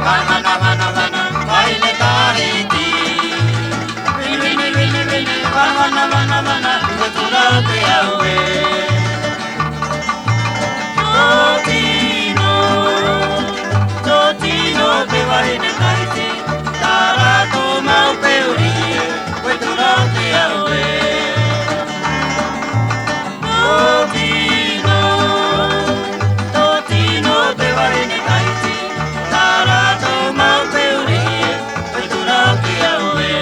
vana, vaine tahiti. Vini, vana, kutura te aue. Totino, te vaine tahiti. Tarato mau peurie, kutura te aue. Totino, te vaine tahiti. Tarato mau peurie, kutura te aue.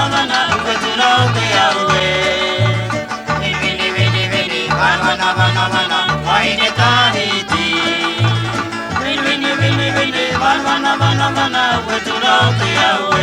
Vana, kutura te aue. Vini, vana, vaine tahiti. Vini, vana, kutura te aue.